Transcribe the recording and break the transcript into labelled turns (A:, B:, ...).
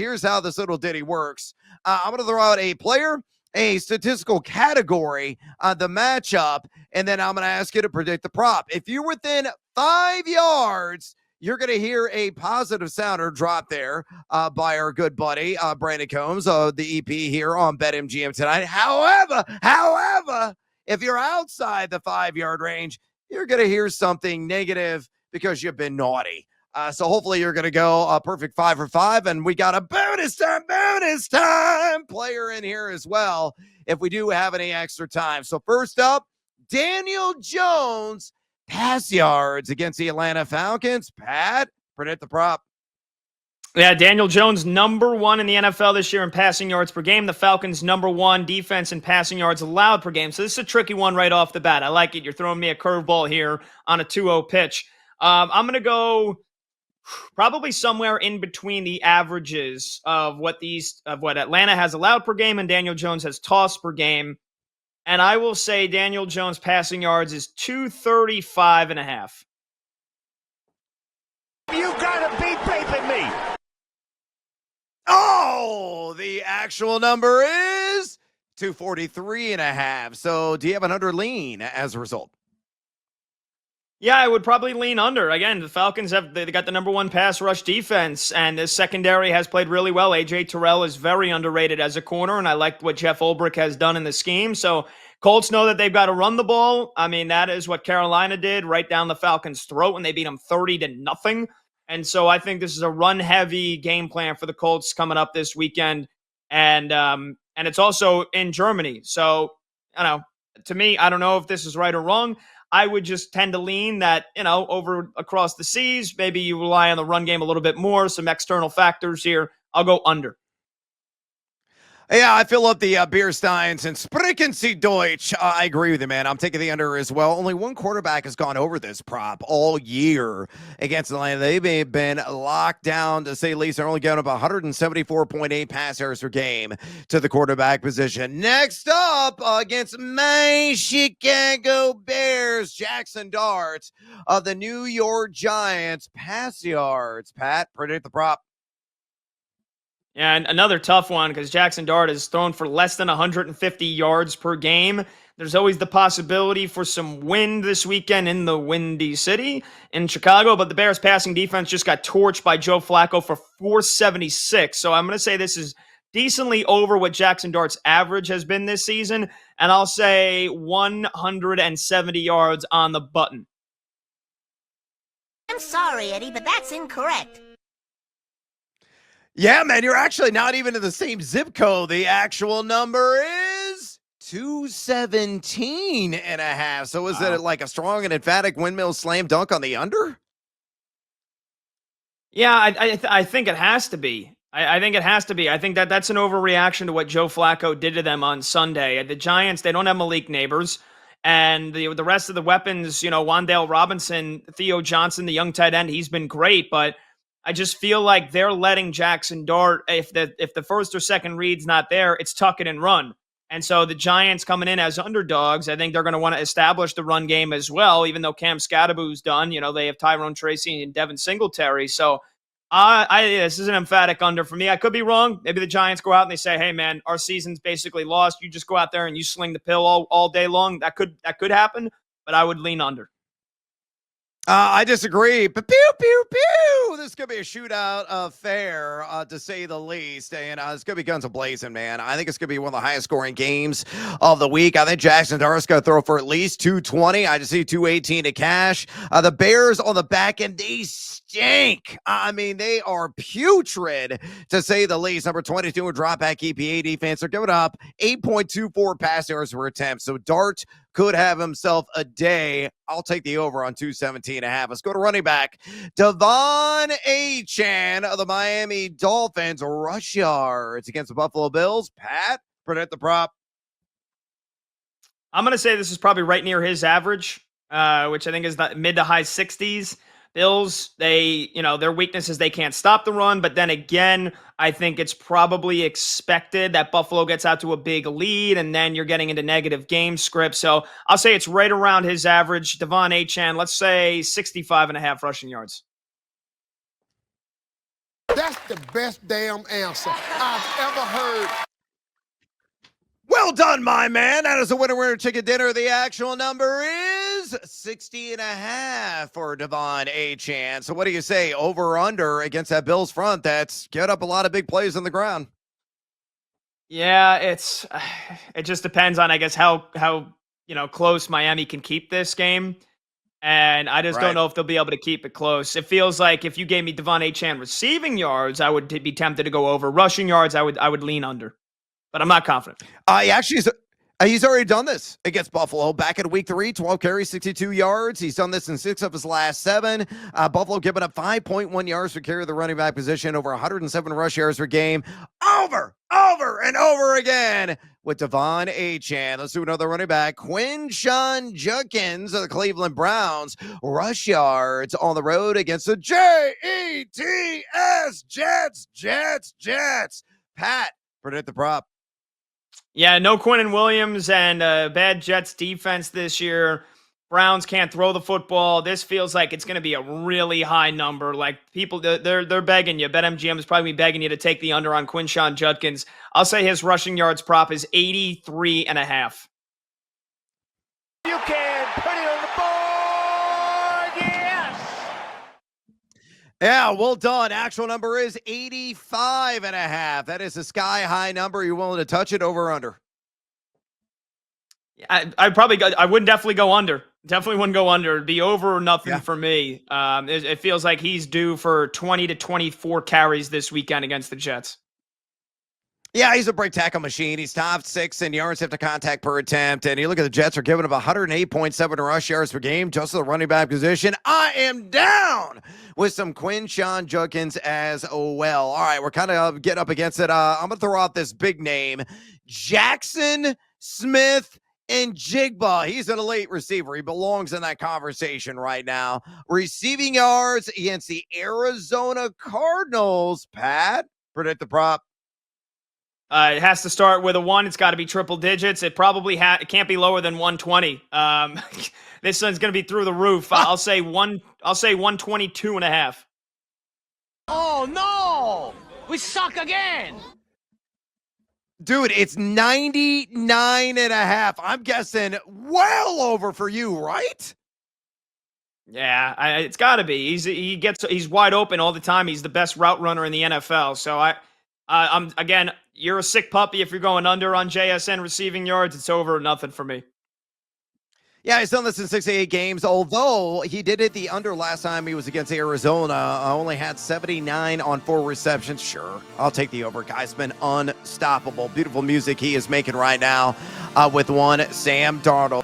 A: here's how this little ditty works. I'm going to throw out a player, a statistical category, the matchup, and then I'm going to ask you to predict the prop. If you're within 5 yards, you're going to hear a positive sounder drop there by our good buddy, Brandon Combs, the EP here on BetMGM tonight. However, if you're outside the 5-yard range, you're going to hear something negative because you've been naughty. So hopefully you're going to go a perfect 5 for 5, and we got a bonus time player in here as well if we do have any extra time. So first up, Daniel Jones, pass yards against the Atlanta Falcons. Pat, predict the prop.
B: Yeah, Daniel Jones, number 1 in the NFL this year in passing yards per game. The Falcons, number 1 defense in passing yards allowed per game. So this is a tricky one right off the bat. I like it. You're throwing me a curveball here on a 2-0 pitch. I'm going to go probably somewhere in between the averages of what Atlanta has allowed per game and Daniel Jones has tossed per game. And I will say Daniel Jones passing yards is 235.5.
C: You gotta be paping me.
A: Oh, the actual number is 243.5. So do you have an under lean as a result?
B: Yeah, I would probably lean under. Again, the Falcons they got the number 1 pass rush defense, and the secondary has played really well. AJ Terrell is very underrated as a corner, and I liked what Jeff Ulbrich has done in the scheme. So Colts know that they've got to run the ball. I mean, that is what Carolina did right down the Falcons' throat when they beat them 30-0. And so I think this is a run-heavy game plan for the Colts coming up this weekend, and it's also in Germany. So, to me, I don't know if this is right or wrong. I would just tend to lean that, over across the seas, maybe you rely on the run game a little bit more, some external factors here. I'll go under.
A: Yeah, I fill up the beer steins and sprechen Sie Deutsch. I agree with you, man. I'm taking the under as well. Only one quarterback has gone over this prop all year against Atlanta. They've been locked down, to say the least. They're only getting about 174.8 pass yards per game to the quarterback position. Next up, against my Chicago Bears, Jaxson Dart of the New York Giants, pass yards. Pat, predict the prop.
B: Yeah, and another tough one because Jaxson Dart has thrown for less than 150 yards per game. There's always the possibility for some wind this weekend in the Windy City in Chicago, but the Bears passing defense just got torched by Joe Flacco for 476. So I'm going to say this is decently over what Jaxson Dart's average has been this season, and I'll say 170 yards on the button.
D: I'm sorry, Eddie, but that's incorrect.
A: Yeah, man, you're actually not even in the same zip code. The actual number is 217.5. So is it like a strong and emphatic windmill slam dunk on the under?
B: Yeah, I think it has to be. I think it has to be. I think that's an overreaction to what Joe Flacco did to them on Sunday. The Giants, they don't have Malik Neighbors. And the rest of the weapons, Wan'Dale Robinson, Theo Johnson, the young tight end, he's been great, but I just feel like they're letting Jaxson Dart, if the first or second read's not there, it's tuck it and run. And so the Giants coming in as underdogs, I think they're going to want to establish the run game as well, even though Cam Scatterbu's done. They have Tyrone Tracy and Devin Singletary. So this is an emphatic under for me. I could be wrong. Maybe the Giants go out and they say, hey, man, our season's basically lost. You just go out there and you sling the pill all day long. That could happen, but I would lean under.
A: I disagree. But pew, pew, pew. This could be a shootout affair, to say the least. And it's going to be guns a-blazing, man. I think it's going to be one of the highest scoring games of the week. I think Jaxson Dart's going to throw for at least 220. I just see 218 to cash. The Bears on the back end, they stink. I mean, they are putrid, to say the least. Number 22 in drop back EPA defense. They're giving up 8.24 pass yards per attempt. So Dart could have himself a day. I'll take the over on 217.5. Let's go to running back. Devon Achane of the Miami Dolphins, rush yards against the Buffalo Bills. Pat, predict the prop.
B: I'm going to say this is probably right near his average, which I think is the mid to high 60s. Bills, their weakness is they can't stop the run, but then again, I think it's probably expected that Buffalo gets out to a big lead, and then you're getting into negative game script. So I'll say it's right around his average. Devon Achane, let's say 65.5 rushing yards.
E: That's the best damn answer I've ever heard.
A: Well done, my man. That is a winner chicken dinner. The actual number is 60.5 for Devon Achane. So what do you say, over or under against that Bills front that's get up a lot of big plays on the ground?
B: Yeah, it just depends on, I guess, how close Miami can keep this game. And I just don't know if they'll be able to keep it close. It feels like if you gave me Devon Achane receiving yards, I would be tempted to go over. Rushing yards, I would lean under. But I'm not confident.
A: He's already done this against Buffalo back in week 3, 12 carries, 62 yards. He's done this in 6 of his last 7. Buffalo giving up 5.1 yards per carry of the running back position, over 107 rush yards per game, over and over again with Devon Achane. Let's do another running back. Quinshon Judkins of the Cleveland Browns, rush yards on the road against the Jets. Pat, predict the prop.
B: Yeah, no Quinnen Williams and bad Jets defense this year. Browns can't throw the football. This feels like it's going to be a really high number. Like people, they're begging you. BetMGM is probably begging you to take the under on Quinshon Judkins. I'll say his rushing yards prop is 83.5.
C: You can put it on the board. Yes.
A: Yeah, well done. Actual number is 85.5. That is a sky-high number. You willing to touch it, over or under?
B: I would definitely go under. Definitely wouldn't go under. It'd be over or nothing for me. It feels like he's due for 20 to 24 carries this weekend against the Jets.
A: Yeah, he's a break tackle machine. He's top 6 in yards after contact per attempt. And you look at the Jets are giving up 108.7 rush yards per game just to the running back position. I am down with some Quinshon Judkins as well. All right, we're kind of getting up against it. I'm going to throw out this big name, Jaxson Smith-Njigba. He's an elite receiver. He belongs in that conversation right now. Receiving yards against the Arizona Cardinals. Pat, predict the prop.
B: It has to start with a 1. It's got to be triple digits. It probably it can't be lower than 120. This one's going to be through the roof. I'll say 122.5.
C: Oh no! We suck again.
A: Dude, it's 99.5. I'm guessing well over for you, right?
B: Yeah, it's got to be. He's wide open all the time. He's the best route runner in the NFL. So I'm again, you're a sick puppy if you're going under on JSN receiving yards. It's over or nothing for me.
A: Yeah, he's done this in 68 games, although he did hit the under last time he was against Arizona. Only had 79 on 4 receptions. Sure, I'll take the over. Guy's been unstoppable. Beautiful music he is making right now with one Sam Darnold.